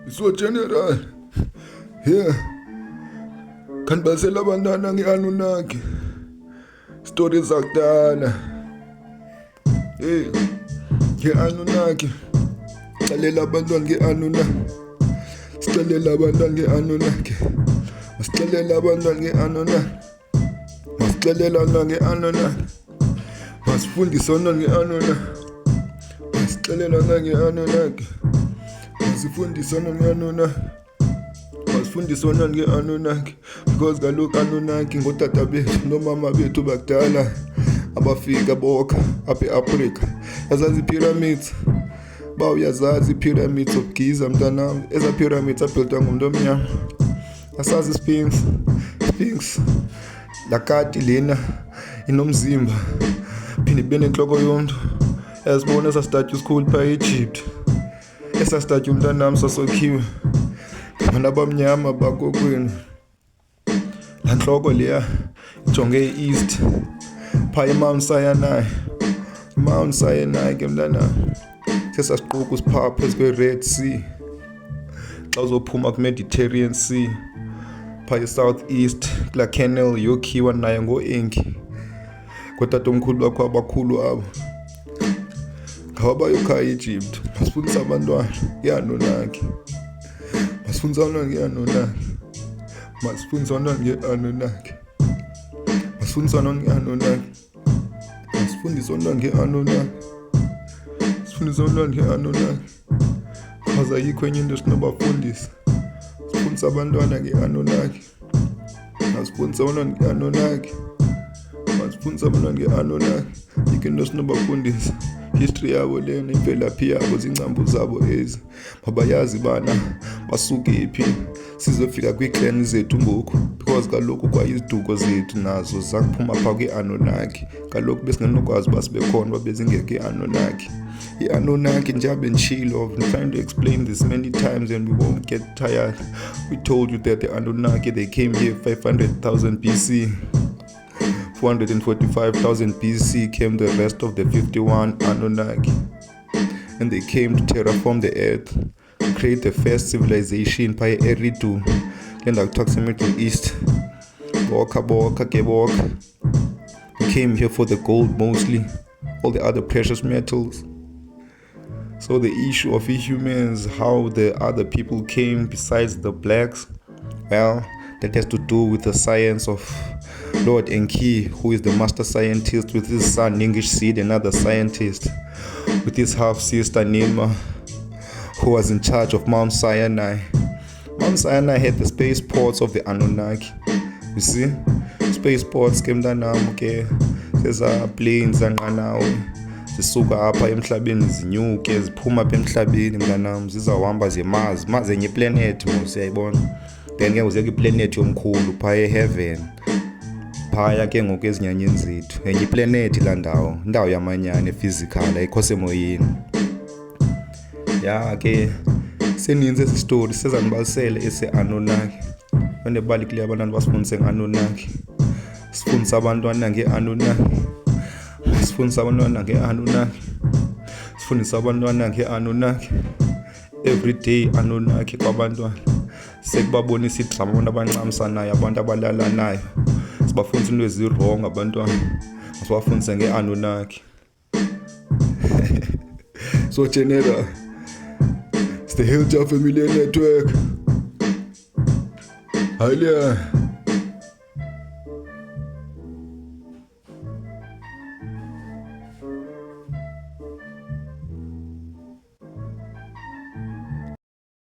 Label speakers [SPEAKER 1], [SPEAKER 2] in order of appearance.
[SPEAKER 1] So general. Yeah. Kanibalisela abantwana nge-Anunnaki. Stories zakudala. Hey. Nge-Anunnaki. Calela abantwana nge-Anunnaki. Sicalela abantwana nge-Anunnaki. Masicalela abantwana nge-Anunnaki. Masicalela abantwana nge-Anunnaki. Masifundise abantwana nge-Anunnaki. Masicalela abantwana nge-Anunnaki. Masifundise abantwana nge-Anunnaki. Masifundise abantwana nge-Anunnaki. Because kaloku Anunnaki ngotata bethu nomama bethu bakudala abafika bokha apha e-Afrika. Yazazi ii-pyramids. Ba uyazazi ii-pyramids of Giza mntanam. Eza pyramids abhiltwa ngumntu omnyama. Asazi Sphinx. Lakati lena inomzimba. Phinde ibe nentloko yomntu. Yazibona esa statue esikhulu phaa e-Egypt. Esa statue mntanam sasokhiwe ngabantu abamnyama bakokwenu. Laa ntloko leya ijonge e-east phaa eMount Sinai. Mount Sinai ke mntanam sesasiquku siphaa phezu kwe-Red Sea. Xa uzophuma kwi-Mediterranean Sea phaa e-South East kulaa canal yokhiwa nayo ngoo-Enki. Kootatomkhulu bakho abakhulu abo ngabo bayokha e-Egypt. Masifundise abantwana nge-Anunnaki. Masifundise abantwana nge-Anunnaki. Masifundise abantwana nge-Anunnaki. Masifundise abantwana nge-Anunnaki. Masifundise abantwana nge-Anunnaki. Sifundise abantwana nge-Anunnaki. Because ayikho enye into esinobafundisa. Sifundise abantwana nge-Anunnaki. Masifundise abantwana nge-Anunnaki. Masifundise abantwana nge-Anunnaki. Yikho into esinobafundisa. History yabo lena, imvelaphi yabo, ziingcambu zabo ezi. Mabayazi bana basuke phi sizofika kwii-clan zethu ngoku. Because kaloku kwa iziduko zethu nazo zakuphuma phaa kwi-Anunnaki. Kaloku besingenokwazi uba sibe khona uba bezingekho ii-Anunnaki. I-Anunnaki njengoba nditshilo, I've been trying to explain this many times and we won't get tired. We told you that the Anunnaki, they came here 500,000 BC. 445,000 BC came the rest of the 51 Anunnaki. And they came to terraform the earth, to create the first civilization by Eridu. Then I talk to Middle East. Boka. They came here for the gold mostly, all the other precious metals. So the issue of humans, how the other people came besides the blacks, well, that has to do with the science of Lord Enki, who is the master scientist, with his son Ningish Seed, another scientist, with his half-sister Ninma, who was in charge of Mount Sinai. Mount Sinai had the spaceports of the Anunnaki. You see? Spaceports came down ke seza planes zanqanawe zisuka apha emhlabeni zinyuke ziphuma apha emhlabeni mntanam zizawuhamba ze-Mars enye iplanethi mos uyayibona. Then ke uzeke iplanethi yomkhulu phaa e-heaven phaya ke ngoku ezinyanyeni zethu enye iplanethi laa ndawo yamanyani physical ayikho semoyeni. Ya ke seninzi ezi story sezanibalisele ese-Anunnaki. Into ebalulekileyo abantwana basifundise nge-Anunnaki. Sifundise abantwana nge-Anunnaki. Sifundise abantwana nge-Anunnaki. Sifundise abantwana nge-Anunnaki. Everyday Anunnaki kwabantwana. Sekubabonisa idrama abantu abancamisanayo, abantu abalalanayo. Sibafundise into ezi-wrong abantwana. Sibafundise nge-Anunnaki. So general, it's the Hilltop Family Network. Hallelujah.